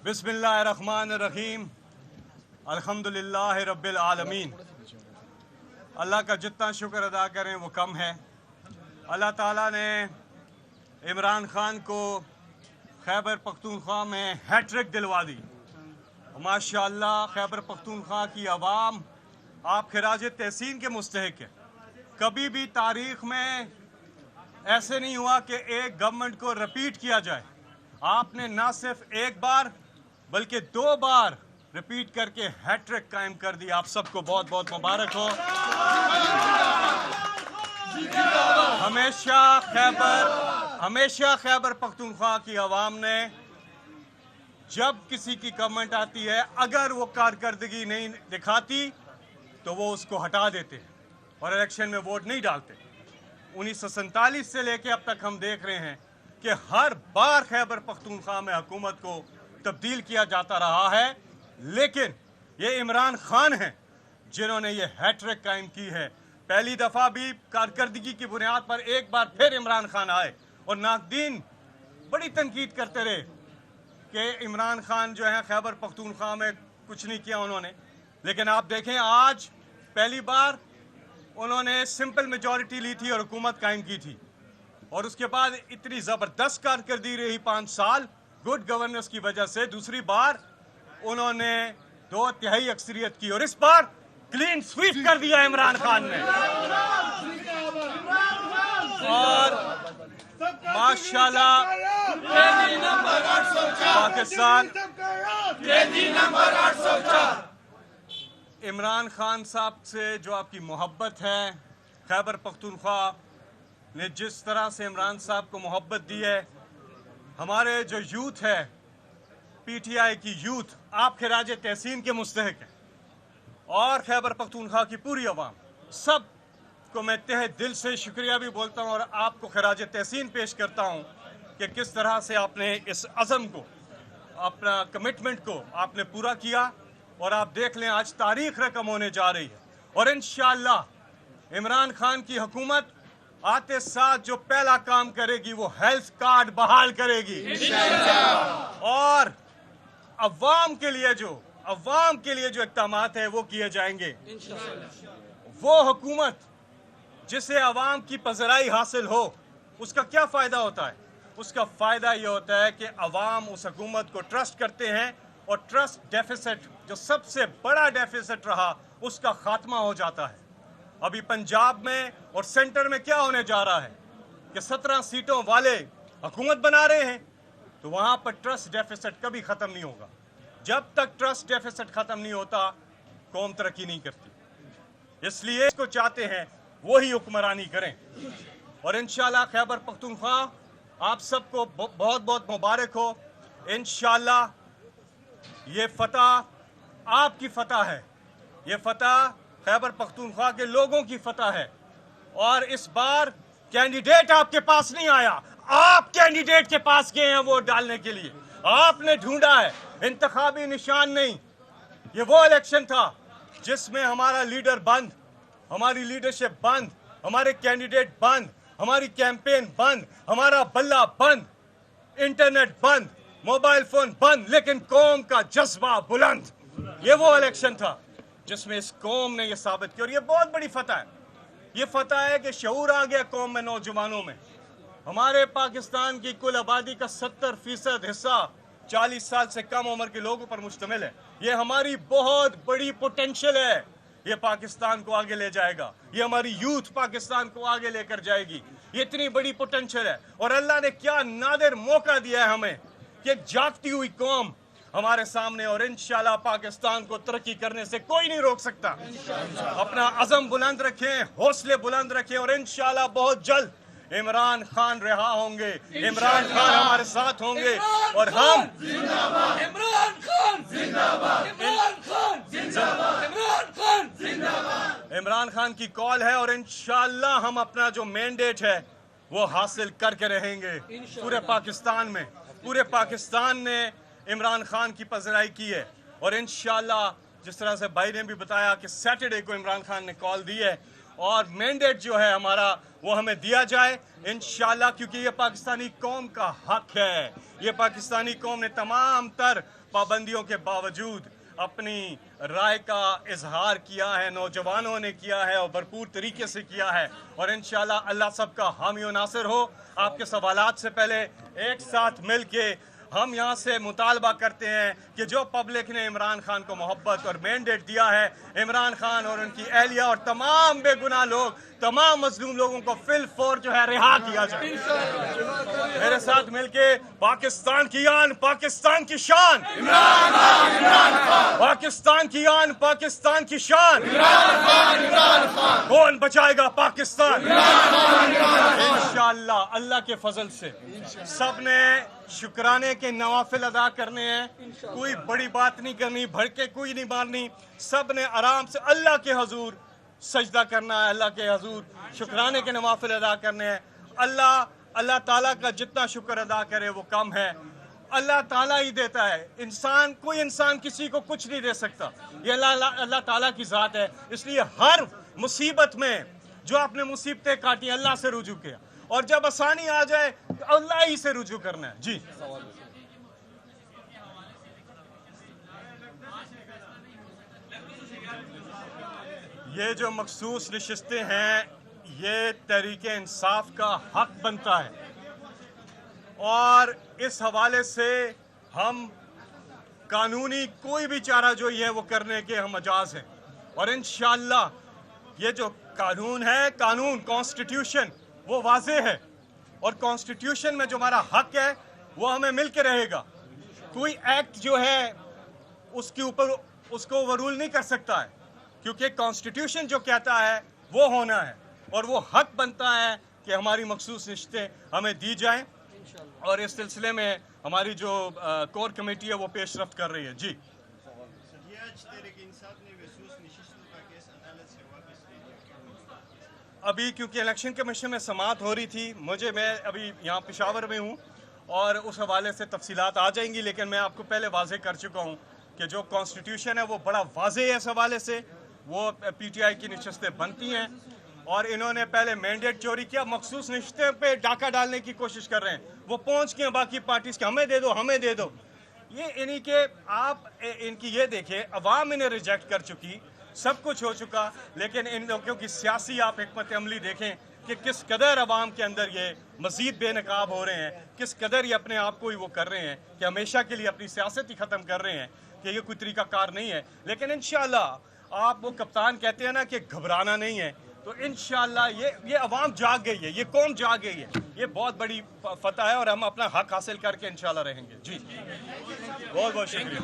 बिस्मिल्लाहिर्रहमानिर्रहीम अल्हम्दुलिल्लाह रब्बिल आलमीन। अल्लाह का जितना शुक्र अदा करें वो कम है। अल्लाह ताला ने इमरान खान को खैबर पख्तूनख्वा में हैट्रिक दिलवा दी। माशाअल्लाह खैबर पख्तूनख्वा की आवाम आप खिराज तहसीन के मुस्तहिक है। कभी भी तारीख में ऐसे नहीं हुआ कि एक गवर्नमेंट को रिपीट किया जाए। आपने ना सिर्फ एक बार बल्कि 2 बार रिपीट करके हैट्रिक कायम कर दी। आप सबको बहुत बहुत मुबारक हो। हमेशा खैबर पख्तूनख्वा की आवाम ने जब किसी की गवर्नमेंट आती है, अगर वो कारकर्दगी नहीं दिखाती तो वो उसको हटा देते और इलेक्शन में वोट नहीं डालते। 1947 से लेके अब तक हम देख रहे हैं कि हर बार खैबर पख्तूनख्वा में हुकूमत को तब्दील किया जाता रहा है, लेकिन ये इमरान खान हैं जिन्होंने ये हैट्रिक कायम की है। पहली दफ़ा भी कारकर्दगी की बुनियाद पर एक बार फिर इमरान खान आए और नाक़दीन बड़ी तनकीद करते रहे कि इमरान खान जो है खैबर पख्तूनख्वा में कुछ नहीं किया उन्होंने। लेकिन आप देखें, आज पहली बार उन्होंने सिंपल मेजॉरिटी ली थी और हुकूमत कायम की थी, और उसके बाद इतनी ज़बरदस्त कारकर्दगी रही 5 साल गुड गवर्नेंस की वजह से। दूसरी बार उन्होंने 2/3 अक्सरियत की और इस बार क्लीन स्वीप कर दिया इमरान खान ने। और माशाल्लाह पाकिस्तान इमरान खान साहब से जो आपकी मोहब्बत है, खैबर पख्तूनख्वा ने जिस तरह से इमरान साहब को मोहब्बत दी है, हमारे जो यूथ है, पीटीआई की यूथ आप खिराज तहसीन के मुस्तहिक है, और खैबर पख्तूनख्वा की पूरी आवाम, सब को मैं तहे दिल से शुक्रिया भी बोलता हूँ और आपको खिराज तहसीन पेश करता हूँ कि किस तरह से आपने इस अज़म को, अपना कमिटमेंट को आपने पूरा किया। और आप देख लें, आज तारीख रकम होने जा रही है और इंशाअल्लाह इमरान खान की हुकूमत आते साथ जो पहला काम करेगी वो हेल्थ कार्ड बहाल करेगी और अवाम के लिए जो इक़दामात है वो किए जाएंगे। वो हुकूमत जिसे अवाम की पज़राई हासिल हो, उसका क्या फ़ायदा होता है? उसका फ़ायदा ये होता है कि अवाम उस हुकूमत को ट्रस्ट करते हैं और ट्रस्ट डेफिसिट, जो सबसे बड़ा डेफिसिट रहा, उसका खात्मा हो जाता है। अभी पंजाब में और सेंटर में क्या होने जा रहा है कि 17 सीटों वाले हुकूमत बना रहे हैं, तो वहां पर ट्रस्ट डेफिसिट कभी ख़त्म नहीं होगा। जब तक ट्रस्ट डेफिसिट ख़त्म नहीं होता, कौम तरक्की नहीं करती। इसलिए इसको चाहते हैं वही हुक्मरानी करें। और इंशाल्लाह खैबर पख्तूनख्वा आप सबको बहुत बहुत मुबारक हो। इंशाल्लाह ये फतह आपकी फतह है, ये फतह खैबर पख्तूनख्वा के लोगों की फतह है। और इस बार कैंडिडेट आपके पास नहीं आया, आप कैंडिडेट के पास गए हैं वोट डालने के लिए। आपने ढूंढा है, इंतखाबी निशान नहीं। ये वो इलेक्शन था जिसमें हमारा लीडर बंद, हमारी लीडरशिप बंद, हमारे कैंडिडेट बंद, हमारी कैंपेन बंद, हमारा बल्ला बंद, इंटरनेट बंद, मोबाइल फोन बंद, लेकिन कौम का जज्बा बुलंद। ये वो इलेक्शन था जिसमें इस कौम ने यह साबित किया। और ये बहुत बड़ी फतह है। ये फतह है कि शऊर आ गया कौम में, नौजवानों में। हमारे पाकिस्तान की कुल आबादी का 70% हिस्सा 40 साल से कम उम्र के लोगों पर मुश्तमिल है। ये हमारी बहुत बड़ी पोटेंशियल है। ये पाकिस्तान को आगे ले जाएगा, ये हमारी यूथ पाकिस्तान को आगे लेकर जाएगी। ये इतनी बड़ी पोटेंशियल है और अल्लाह ने क्या नादिर मौका दिया है हमें कि एक जागती हुई कौम हमारे सामने, और इंशाल्लाह पाकिस्तान को तरक्की करने से कोई नहीं रोक सकता। अपना अज़म बुलंद रखें, हौसले बुलंद रखें और इंशाल्लाह बहुत जल्द इमरान खान रिहा होंगे, इमरान खान हमारे साथ होंगे और हम इमरान खान जिंदाबाद, इमरान खान जिंदाबाद, इमरान खान जिंदाबाद। इमरान खान की कॉल है और इंशाल्लाह हम अपना जो मैंडेट है वो हासिल करके रहेंगे। पूरे पाकिस्तान में, पूरे पाकिस्तान ने इमरान खान की पज़राई की है और इंशाल्लाह जिस तरह से भाई ने भी बताया कि सैटरडे को इमरान खान ने कॉल दी है, اور مینڈیٹ جو ہے ہمارا وہ ہمیں دیا جائے انشاءاللہ، کیونکہ یہ پاکستانی قوم کا حق ہے۔ یہ پاکستانی قوم نے تمام تر پابندیوں کے باوجود اپنی رائے کا اظہار کیا ہے، نوجوانوں نے کیا ہے اور بھرپور طریقے سے کیا ہے، اور انشاءاللہ اللہ سب کا حامی و ناصر ہو۔ آپ کے سوالات سے پہلے ایک ساتھ مل کے ہم یہاں سے مطالبہ کرتے ہیں کہ جو پبلک نے عمران خان کو محبت اور مینڈیٹ دیا ہے، عمران خان اور ان کی اہلیہ اور تمام بے گناہ لوگ، تمام مظلوم لوگوں کو فی الفور جو ہے رہا کیا جائے۔ میرے ساتھ مل کے پاکستان کی آن، پاکستان کی شان، پاکستان کی آن، پاکستان کی شان، کون بچائے گا پاکستان؟ انشاءاللہ اللہ کے فضل سے سب نے شکرانے کے نوافل ادا کرنے ہیں، کوئی بڑی بات نہیں کرنی، بھڑ کے کوئی نہیں مارنی، سب نے آرام سے اللہ کے حضور سجدہ کرنا ہے، اللہ کے حضور شکرانے کے نوافل ادا کرنے ہیں۔ اللہ تعالیٰ کا جتنا شکر ادا کرے وہ کم ہے، اللہ تعالیٰ ہی دیتا ہے، کوئی انسان کسی کو کچھ نہیں دے سکتا، یہ اللہ تعالیٰ کی ذات ہے۔ اس لیے ہر مصیبت میں جو آپ نے مصیبتیں کاٹی اللہ سے رجوع کیا، اور جب آسانی آ جائے تو اللہ ہی سے رجوع کرنا ہے۔ جی یہ جو مخصوص نشستیں ہیں یہ تحریک انصاف کا حق بنتا ہے، اور اس حوالے سے ہم قانونی کوئی بھی چارہ جو ہے وہ کرنے کے ہم اجاز ہیں، اور انشاءاللہ یہ جو قانون ہے، قانون کانسٹیٹیوشن وہ واضح ہے، اور کانسٹیٹیوشن میں جو ہمارا حق ہے وہ ہمیں مل کے رہے گا۔ کوئی ایکٹ جو ہے اس کے اوپر اس کو اوورول نہیں کر سکتا ہے، کیونکہ کانسٹیٹیوشن جو کہتا ہے وہ ہونا ہے، اور وہ حق بنتا ہے کہ ہماری مخصوص نشستیں ہمیں دی جائیں، اور اس سلسلے میں ہماری جو کور کمیٹی ہے وہ پیش رفت کر رہی ہے۔ جی ابھی کیونکہ الیکشن کمیشن میں سماعت ہو رہی تھی، میں ابھی یہاں پشاور میں ہوں اور اس حوالے سے تفصیلات آ جائیں گی، لیکن میں آپ کو پہلے واضح کر چکا ہوں کہ جو کانسٹیٹیوشن ہے وہ بڑا واضح ہے، اس حوالے سے وہ پی ٹی آئی کی نشستیں بنتی ہیں، اور انہوں نے پہلے مینڈیٹ چوری کیا، مخصوص نشستیں پہ ڈاکہ ڈالنے کی کوشش کر رہے ہیں، وہ پہنچ گئے باقی پارٹیز کے ہمیں دے دو ہمیں دے دو۔ یہ انہی کے آپ ان کی یہ دیکھیں، عوام انہیں ریجیکٹ کر چکی، سب کچھ ہو چکا، لیکن ان لوگوں کی سیاسی آپ حکمت عملی دیکھیں کہ کس قدر عوام کے اندر یہ مزید بے نقاب ہو رہے ہیں، کس قدر یہ اپنے آپ کو ہی وہ کر رہے ہیں کہ ہمیشہ کے لیے اپنی سیاست ہی ختم کر رہے ہیں کہ یہ کوئی طریقہ کار نہیں ہے۔ لیکن انشاءاللہ آپ وہ کپتان کہتے ہیں نا کہ گھبرانا نہیں ہے، تو انشاءاللہ یہ عوام جاگ گئی ہے، یہ قوم جاگ گئی ہے، یہ بہت بڑی فتح ہے، اور ہم اپنا حق حاصل کر کے انشاءاللہ رہیں گے۔ جی بہت بہت شکریہ۔